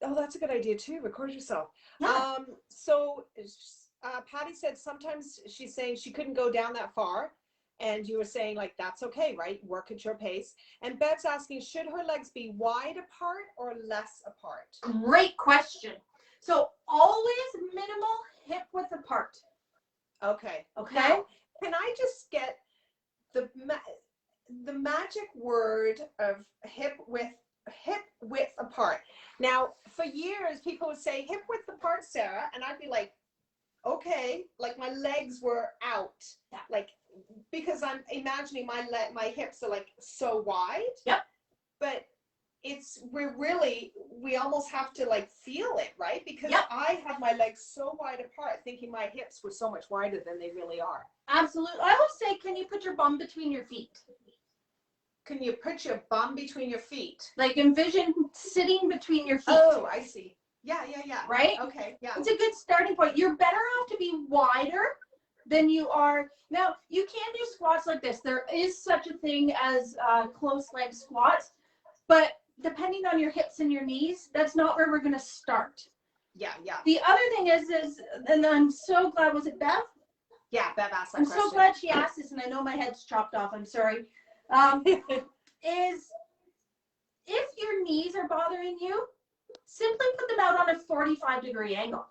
Oh, that's a good idea too. Record yourself. Yeah. So Patty said sometimes she's saying she couldn't go down that far. And you were saying like, that's okay, right? Work at your pace. And Bev's asking, should her legs be wide apart or less apart? Great question. So always minimal hip width apart. Okay. Okay. Now, can I just get the magic word of hip width apart? Now, for years, people would say hip width apart, Sarah, and I'd be like, okay, like my legs were out, like, because I'm imagining my hips are like so wide. Yep. But we almost have to like feel it, right? Because I have my legs so wide apart, thinking my hips were so much wider than they really are. Absolutely. I always say, can you put your bum between your feet? Can you put your bum between your feet? Like envision sitting between your feet. Oh, I see. Yeah. Right? Okay, yeah. It's a good starting point. You're better off to be wider than you are. Now, you can do squats like this. There is such a thing as close leg squats, but depending on your hips and your knees, that's not where we're going to start. Yeah. The other thing is, and I'm so glad, was it Bev? Yeah, Bev asked that I'm question. so glad she asked this, and I know my head's chopped off. I'm sorry. Is if your knees are bothering you, simply put them out on a 45-degree angle.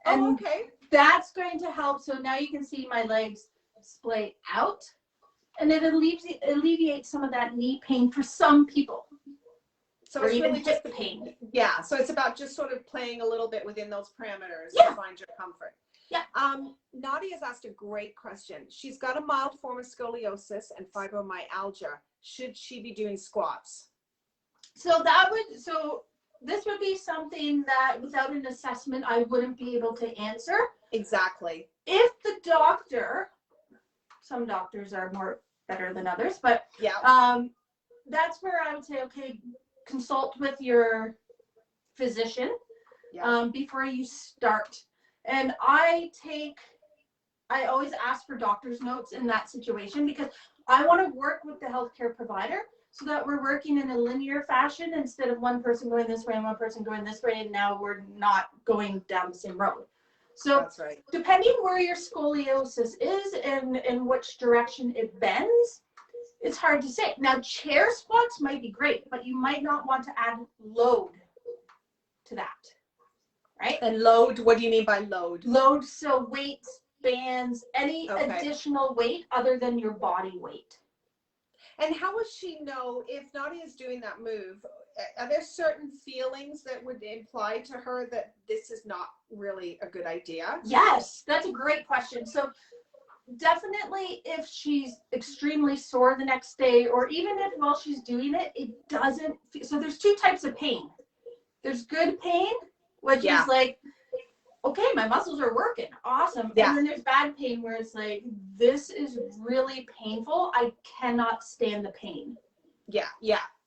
And okay. That's going to help. So now you can see my legs splay out, and it alleviates some of that knee pain for some people. So or it's even really hip just pain. Yeah, so it's about just sort of playing a little bit within those parameters to find your comfort. Yeah. Nadia's asked a great question. She's got a mild form of scoliosis and fibromyalgia. Should she be doing squats? So this would be something that without an assessment, I wouldn't be able to answer. Exactly. If the doctor, some doctors are more better than others, but yeah, that's where I would say, okay, consult with your physician before you start. And I always ask for doctor's notes in that situation because I want to work with the healthcare provider so that we're working in a linear fashion instead of one person going this way and one person going this way, and now we're not going down the same road. So that's right. Depending where your scoliosis is and in which direction it bends, it's hard to say. Now, chair squats might be great, but you might not want to add load to that, right? And load, what do you mean by load? Load, so weights, bands, any additional weight other than your body weight. And how will she know if Nadia is doing that move? Are there certain feelings that would imply to her that this is not really a good idea? Yes, that's a great question. So definitely if she's extremely sore the next day, or even if while she's doing it, it doesn't feel, so there's two types of pain. There's good pain, which is like, okay, my muscles are working, awesome. And then there's bad pain where it's like, this is really painful, I cannot stand the pain. Yeah,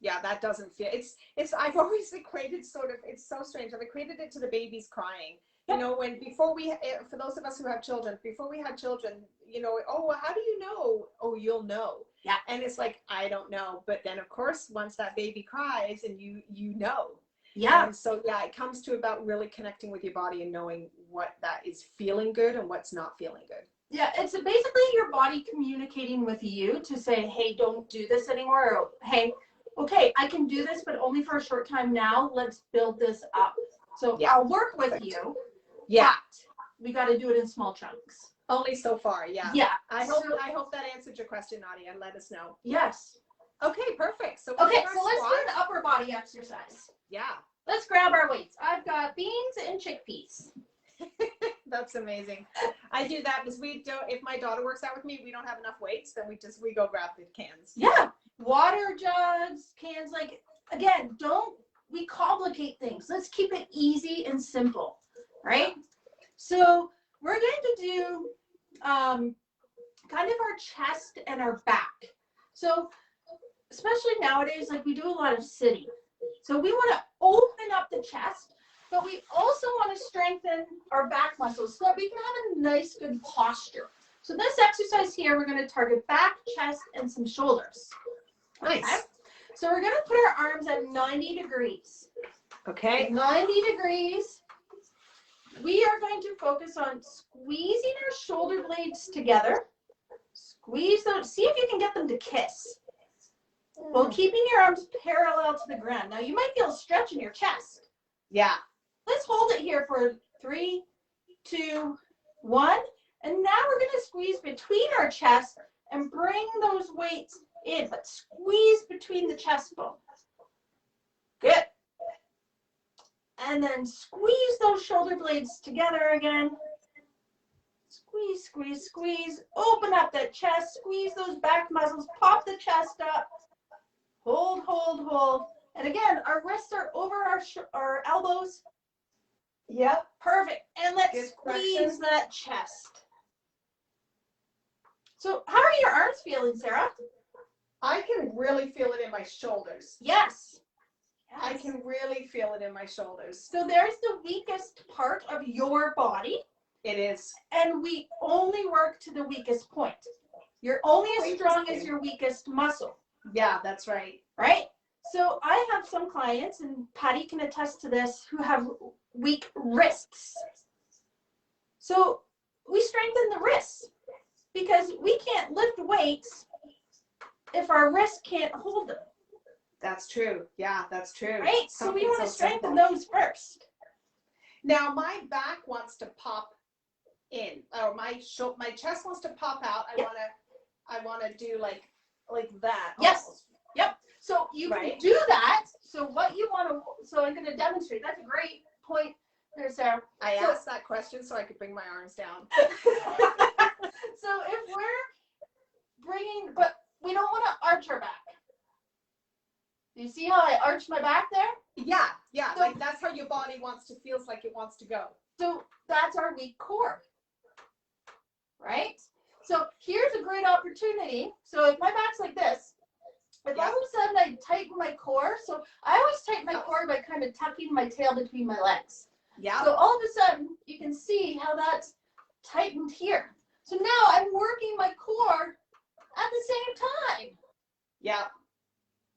that doesn't feel, it's I've always equated sort of, it's so strange, I've equated it to the babies crying. You know, for those of us who have children, before we had children, you know, oh, well, how do you know? Oh, you'll know. Yeah. And it's like, I don't know. But then, of course, once that baby cries and you know. Yeah. And so, it comes to about really connecting with your body and knowing what that is feeling good and what's not feeling good. Yeah, it's basically your body communicating with you to say, hey, don't do this anymore. Or, hey, okay, I can do this, but only for a short time now. Let's build this up. So I'll work with you. Yeah. But we got to do it in small chunks. Only so far, yeah. Yeah. I hope that answered your question, Nadia. Let us know. Yes. Okay, perfect. So let's do an upper body exercise. Yeah. Let's grab our weights. I've got beans and chickpeas. That's amazing. I do that because if my daughter works out with me, we don't have enough weights, then we go grab the cans. Yeah. Water jugs, cans, like, again, we complicate things. Let's keep it easy and simple, right? So we're going to do kind of our chest and our back. So especially nowadays, like we do a lot of sitting. So we want to open up the chest, but we also want to strengthen our back muscles so that we can have a nice, good posture. So this exercise here, we're going to target back, chest, and some shoulders. Nice. Okay? So we're going to put our arms at 90 degrees. Okay. 90 degrees. We are going to focus on squeezing our shoulder blades together. Squeeze those. See if you can get them to kiss. While keeping your arms parallel to the ground. Now you might feel a stretch in your chest. Yeah. Let's hold it here for 3, 2, 1. And now we're going to squeeze between our chest and bring those weights in, but squeeze between the chest bones. Good. And then squeeze those shoulder blades together again. Squeeze, squeeze, squeeze. Open up that chest. Squeeze those back muscles. Pop the chest up. Hold, hold, hold. And again, our wrists are over our elbows. Yep, perfect. And let's squeeze that chest. So how are your arms feeling, Sarah? I can really feel it in my shoulders. Yes. I can really feel it in my shoulders. So there's the weakest part of your body. It is. And we only work to the weakest point. You're only as strong as your weakest muscle. Yeah, that's right. Right? So I have some clients, and Patty can attest to this, who have weak wrists. So we strengthen the wrists because we can't lift weights if our wrists can't hold them. That's true. Yeah, that's true. Right? So we want to strengthen those first. Now my back wants to pop in, or my chest wants to pop out. I want to do like that. Yes. Almost. Yep. So you can do that. So what you want to, so I'm going to demonstrate. That's a great point There's Sarah. I asked that question so I could bring my arms down. So if we're bringing, but we don't want to arch our back. Do you see how I arch my back there? Yeah, yeah. So, like that's how your body feels like it wants to go. So that's our weak core, right? So here's a great opportunity. So if my back's like this, if all of a sudden I tighten my core, so I always tighten my core by kind of tucking my tail between my legs. Yeah. So all of a sudden you can see how that's tightened here. So now I'm working my core at the same time. Yeah.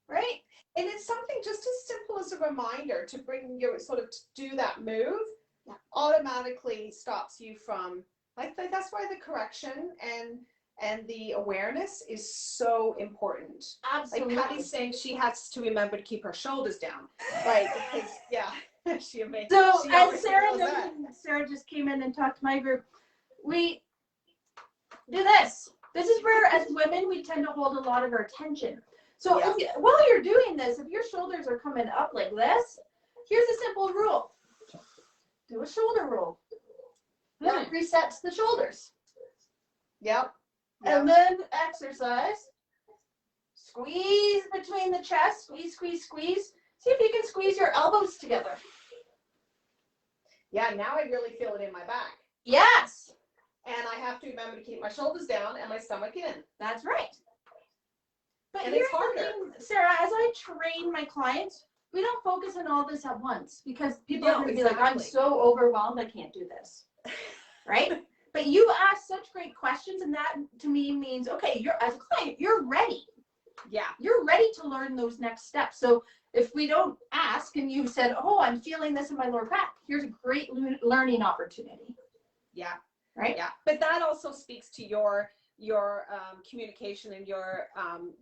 Right? And it's something just as simple as a reminder to bring your sort of to do that move automatically stops you from like that's why the correction and the awareness is so important. Absolutely. Like Patty's saying she has to remember to keep her shoulders down. Right, because she amazing. So she as Sarah just came in and talked to my group, we do this. This is where as women we tend to hold a lot of our attention. So while you're doing this, if your shoulders are coming up like this, here's a simple rule. Do a shoulder roll. That resets the shoulders. Yep. And then exercise. Squeeze between the chest. Squeeze, squeeze, squeeze. See if you can squeeze your elbows together. Yeah, now I really feel it in my back. Yes. And I have to remember to keep my shoulders down and my stomach in. That's right. But and here's it's harder. the thing, Sarah, as I train my clients, we don't focus on all this at once because people are going to be like, I'm so overwhelmed, I can't do this. Right? But you ask such great questions, and that to me means, okay, you're as a client, you're ready. Yeah. You're ready to learn those next steps. So if we don't ask and you said, oh, I'm feeling this in my lower back, here's a great learning opportunity. Yeah. Right? Yeah. But that also speaks to your communication and your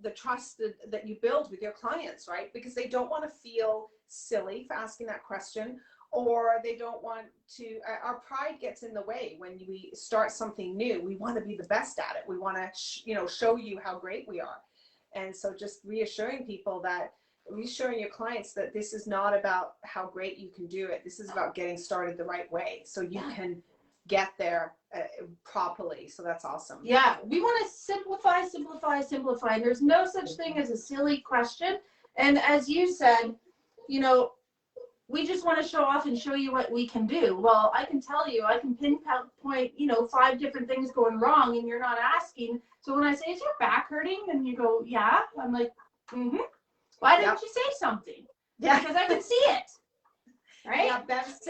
the trust that you build with your clients, right? Because they don't want to feel silly for asking that question, or they don't want to, our pride gets in the way when we start something new. We want to be the best at it. We want to show you how great we are. And so just reassuring your clients that this is not about how great you can do it. This is about getting started the right way so you can get there properly. So that's awesome. Yeah, we want to simplify, simplify, simplify. There's no such thing as a silly question. And as you said, we just want to show off and show you what we can do. Well, I can tell you, I can pinpoint, 5 different things going wrong and you're not asking. So when I say, is your back hurting? And you go, yeah. I'm like, Why didn't you say something? Yeah. Because I can see it. Right? Yeah, Bev's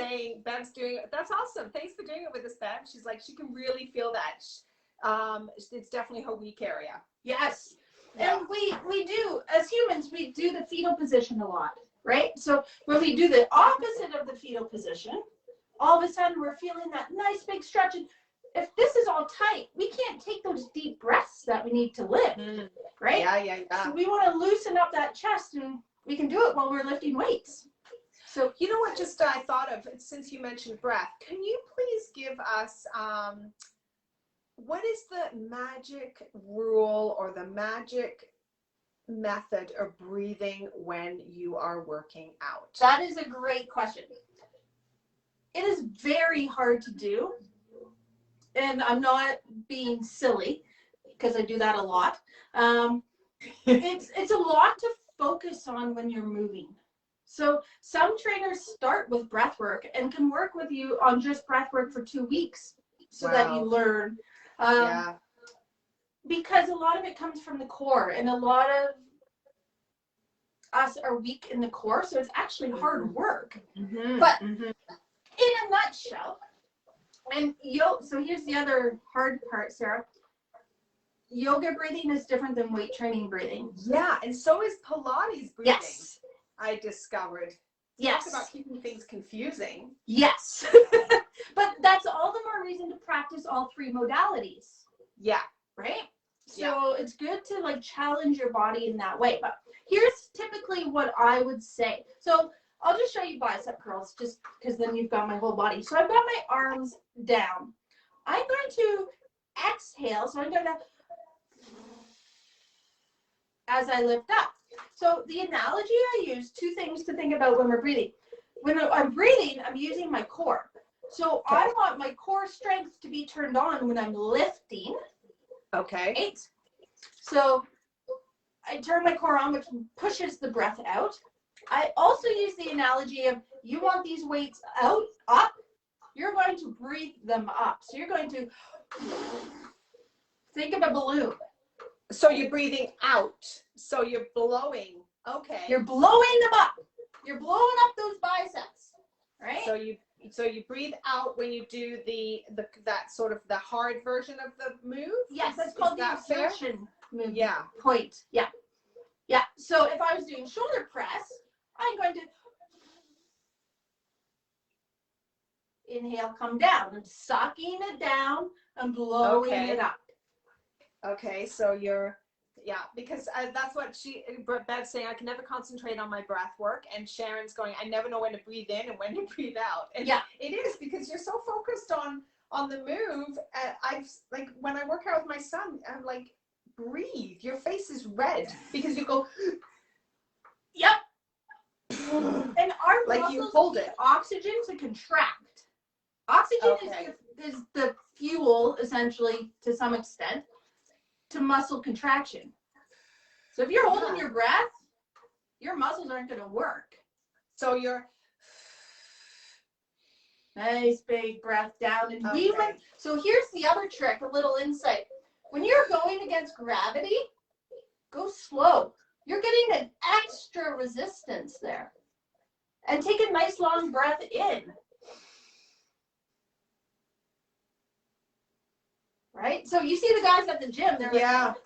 doing it. That's awesome. Thanks for doing it with us, Bev. She's like, she can really feel that. It's definitely her weak area. Yes. Yeah. And we do, as humans, we do the fetal position a lot, right? So when we do the opposite of the fetal position, all of a sudden we're feeling that nice big stretch. And if this is all tight, we can't take those deep breaths that we need to lift, right? Yeah. So we want to loosen up that chest, and we can do it while we're lifting weights. So you know what just I thought of, since you mentioned breath, can you please give us what is the magic rule or the magic method of breathing when you are working out? That is a great question. It is very hard to do, and I'm not being silly because I do that a lot. It's a lot to focus on when you're moving. So some trainers start with breath work and can work with you on just breath work for 2 weeks so that you learn. Because a lot of it comes from the core, and a lot of us are weak in the core, so it's actually hard work. But in a nutshell, and so here's the other hard part, Sarah. Yoga breathing is different than weight training breathing. Yeah, and so is Pilates breathing. Yes. I discovered. Yes. Talk about keeping things confusing. Yes. But that's all the more reason to practice all 3 modalities. Yeah. Right? So it's good to challenge your body in that way. But here's typically what I would say. So I'll just show you bicep curls just because then you've got my whole body. So I've got my arms down. I'm going to exhale. So I'm going to, as I lift up. So the analogy I use, 2 things to think about when we're breathing. when I'm breathing, I'm using my core. So I want my core strength to be turned on when I'm lifting. Okay. 8. So I turn my core on, which pushes the breath out. I also use the analogy of you want these weights out, up, you're going to breathe them up. So you're going to think of a balloon. So you're breathing out. So you're blowing. Okay. You're blowing them up. You're blowing up those biceps, right? So you breathe out when you do that sort of the hard version of the move? Yes, that's called the exertion movement. Yeah. Point. Yeah. Yeah. So if I was doing shoulder press, I'm going to inhale, come down. I'm sucking it down and blowing it up. Okay, so because that's what Bev's saying, I can never concentrate on my breath work, and Sharon's going, I never know when to breathe in and when to breathe out. And it is because you're so focused on the move. I've like when I work out with my son, I'm like, breathe. Your face is red because you go. Yep. And our muscles you hold it. Oxygen to contract. Oxygen is the fuel, essentially, to some extent, to muscle contraction. So if you're holding your breath, your muscles aren't going to work. So you're nice big breath down. And so here's the other trick, a little insight. When you're going against gravity, go slow. You're getting an extra resistance there. And take a nice long breath in. Right? So you see the guys at the gym, they're like,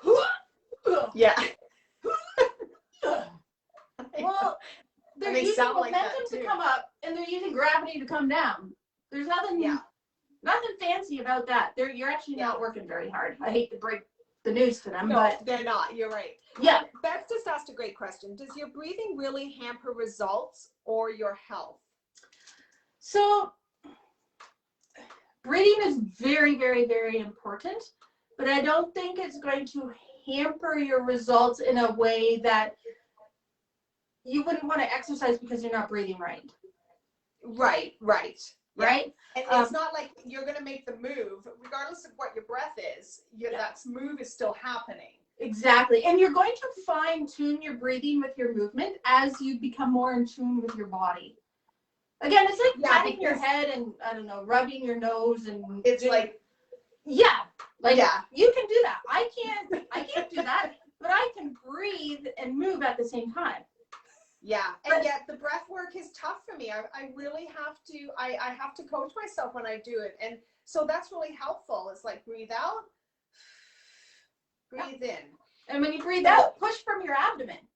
well, they're using momentum to come up and they're using gravity to come down. There's nothing fancy about that. You're actually not working very hard. I hate to break the news to them, but they're not. You're right. Yeah. Beth just asked a great question. Does your breathing really hamper results or your health? So breathing is very, very, very important, but I don't think it's going to hamper your results in a way that you wouldn't want to exercise because you're not breathing right. Right. And Yeah. it's not like you're going to make the move, regardless of what your breath is, that move is still happening. Exactly. And you're going to fine tune your breathing with your movement as you become more in tune with your body. Again, it's like patting your head and, I don't know, rubbing your nose and it's you can do that. I can't do that, but I can breathe and move at the same time. Yeah, and yet the breath work is tough for me. I really have to, I have to coach myself when I do it. And so that's really helpful. It's like breathe out, breathe in. And when you breathe out, push from your abdomen.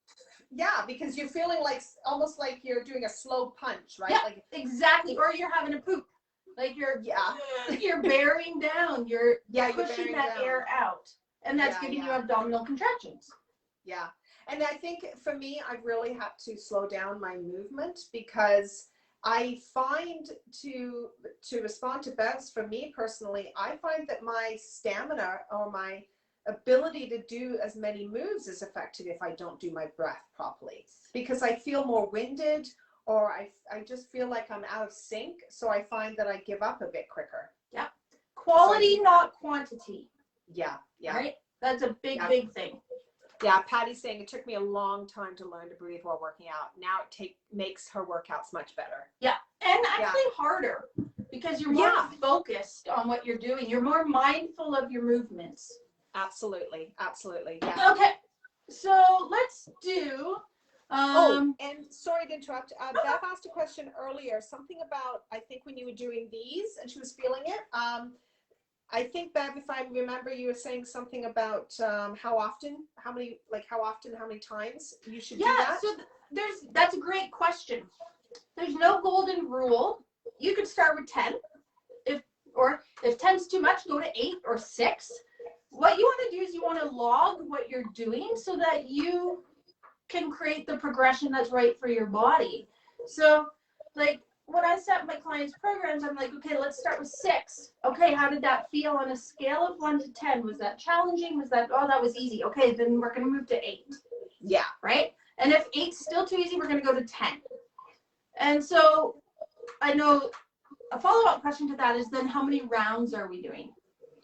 Yeah, because you're feeling like, almost like you're doing a slow punch, right? Yeah, exactly. Or you're having a poop. Like you're bearing down, you're pushing that air out. And that's giving you abdominal contractions. Yeah. And I think for me, I really have to slow down my movement because I find to respond to Bev's, for me personally, I find that my stamina or my ability to do as many moves is affected if I don't do my breath properly, because I feel more winded or I just feel like I'm out of sync. So I find that I give up a bit quicker. Yeah. Quality, not quantity. Yeah. Yeah. Right? That's a big thing. Yeah, Patty's saying it took me a long time to learn to breathe while working out. Now it makes her workouts much better. Yeah, and actually harder because you're more focused on what you're doing. You're more mindful of your movements. Absolutely, absolutely. Yeah. Okay, so let's do. And sorry to interrupt. Beth asked a question earlier, something about, I think when you were doing these and she was feeling it. I think, Bev, if I remember, you were saying something about how often, how many times you should do that? So that's a great question. There's no golden rule. You could start with 10. If 10's too much, go to 8 or 6. What you want to do is you want to log what you're doing so that you can create the progression that's right for your body. So, like, when I set my clients' programs, I'm like, okay, let's start with 6. Okay, how did that feel on a scale of 1 to 10? Was that challenging? Was that, that was easy. Okay, then we're going to move to 8. Yeah. Right? And if 8's still too easy, we're going to go to 10. And so I know a follow-up question to that is then how many rounds are we doing?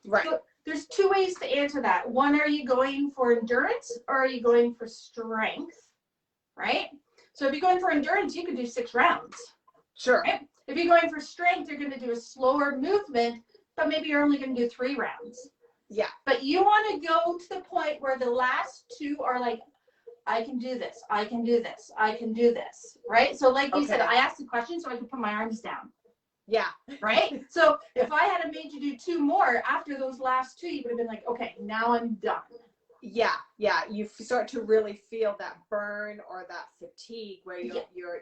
Right. So there's two ways to answer that. One, are you going for endurance or are you going for strength? Right? So if you're going for endurance, you can do 6 rounds. Sure. Right? If you're going for strength, you're going to do a slower movement, but maybe you're only going to do 3 rounds. Yeah. But you want to go to the point where the last 2 are like, I can do this, I can do this, I can do this, right? So like you said, I asked the question so I could put my arms down. Yeah. Right? So if I had made you do 2 more after those last 2, you would have been like, okay, now I'm done. Yeah, yeah. You start to really feel that burn or that fatigue where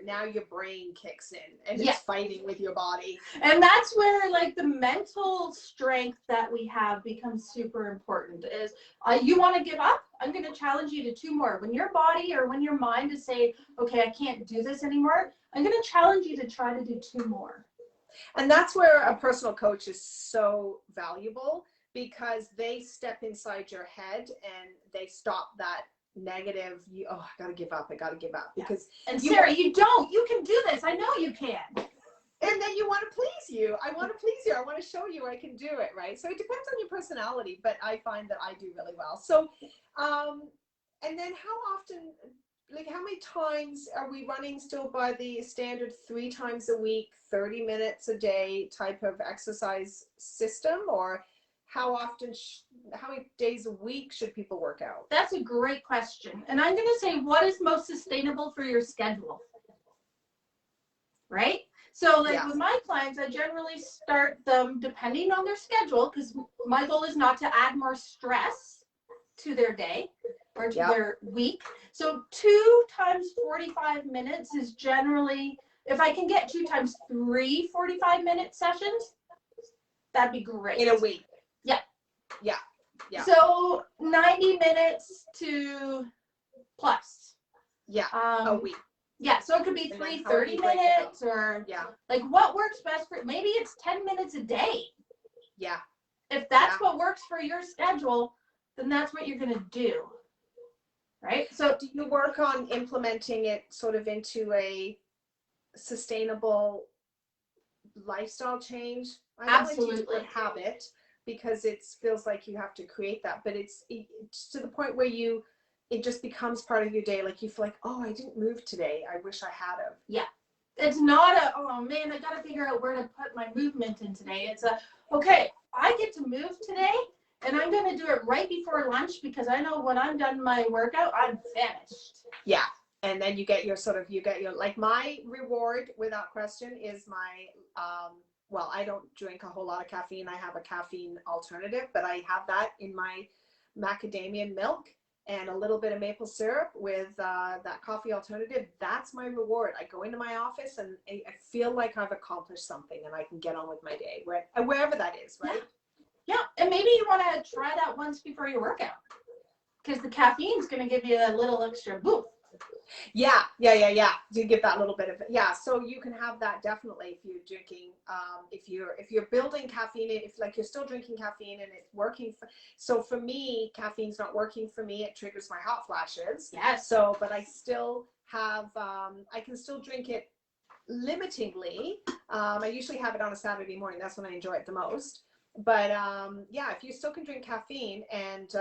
now your brain kicks in and it's fighting with your body. And that's where like the mental strength that we have becomes super important. Is you want to give up? I'm going to challenge you to 2 more. When your body or when your mind is saying, okay, I can't do this anymore, I'm going to challenge you to try to do 2 more. And that's where a personal coach is so valuable, because they step inside your head and they stop that negative, I gotta give up, because Sarah, you can do this, I know you can. And then you want to please you. I want to show you I can do it, right? So it depends on your personality, but I find that I do really well. So and then how often, like how many times are we running still by the standard 3 times a week, 30 minutes a day type of exercise system? Or how often, how many days a week should people work out? That's a great question. And I'm going to say, what is most sustainable for your schedule? Right? So like with my clients, I generally start them depending on their schedule, because my goal is not to add more stress to their day or to their week. So 2 times 45 minutes is generally, if I can get 2 times 3 45-minute sessions, that'd be great. In a week. Yeah. Yeah. So 90 minutes to plus. Yeah. A week. Yeah. So it could be 3 30 minutes or like what works best for, maybe it's 10 minutes a day. Yeah. If that's what works for your schedule, then that's what you're going to do. Right. So do you work on implementing it sort of into a sustainable lifestyle change? I don't like to use the word habit, because it feels like you have to create that, but it's to the point where it just becomes part of your day. Like you feel like, oh, I didn't move today, I wish I had have. Yeah, it's not a, oh man, I gotta figure out where to put my movement in today. It's a, okay, I get to move today and I'm gonna do it right before lunch, because I know when I'm done my workout, I'm finished. Yeah. And then you get your like my reward without question is my well, I don't drink a whole lot of caffeine. I have a caffeine alternative, but I have that in my macadamia milk and a little bit of maple syrup with that coffee alternative. That's my reward. I go into my office and I feel like I've accomplished something and I can get on with my day, wherever that is, right? Yeah, and maybe you want to try that once before your workout, because the caffeine is going to give you a little extra boost. Yeah. You give that little bit of, so you can have that definitely if you're drinking, if you're building caffeine, if like you're still drinking caffeine and it's working. So for me, caffeine's not working for me. It triggers my hot flashes. Yes. So, but I still have, I can still drink it limitingly. I usually have it on a Saturday morning. That's when I enjoy it the most. But if you still can drink caffeine and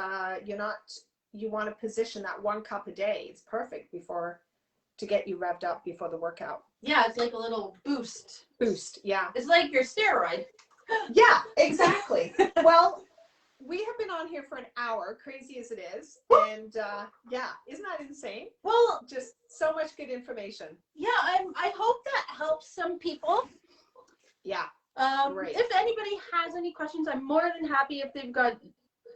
you want to position that 1 cup a day, it's perfect to get you revved up before the workout. Yeah, it's like a little boost. Yeah. It's like your steroid. Yeah, exactly. Well, we have been on here for an hour, crazy as it is. And isn't that insane? Well, just so much good information. Yeah, I hope that helps some people. Yeah. Great. If anybody has any questions, I'm more than happy. If they've got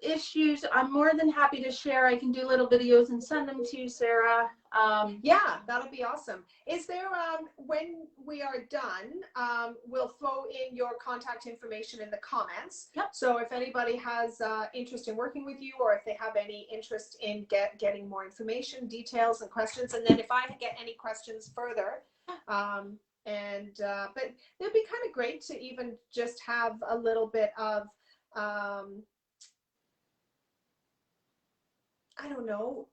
issues, I'm more than happy to share. I can do little videos and send them to you, Sarah. That'll be awesome. Is there, when we are done, we'll throw in your contact information in the comments. Yep. So if anybody has interest in working with you, or if they have any interest in getting more information, details and questions, and then if I get any questions further, but it'd be kind of great to even just have a little bit of, I don't know,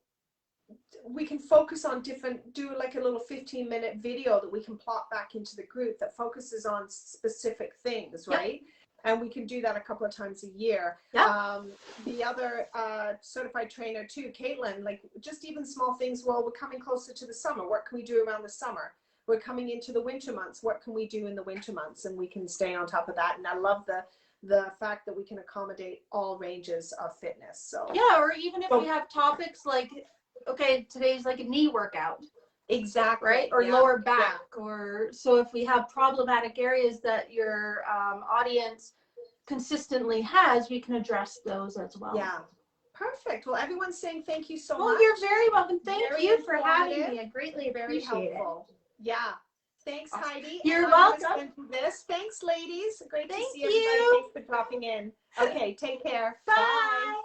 we can focus on do like a little 15-minute video that we can plot back into the group that focuses on specific things, right? And we can do that a couple of times a year. The other certified trainer too, Caitlin, like just even small things. Well, we're coming closer to the summer. What can we do around the summer? We're coming into the winter months. What can we do in the winter months? And we can stay on top of that. And I love the fact that we can accommodate all ranges of fitness. So yeah, or even if we have topics like, okay, today's like a knee workout. Exactly. Right? Or lower back, or so if we have problematic areas that your audience consistently has, we can address those as well. Yeah. Perfect. Well, everyone's saying thank you so much. Well, you're very welcome. Thank you for having informative, me. I greatly very appreciate helpful. Yeah. Thanks, Heidi. You're And welcome. Thanks, ladies. Great to Thank see everybody. you. Thanks for dropping in. Okay, take care. Bye.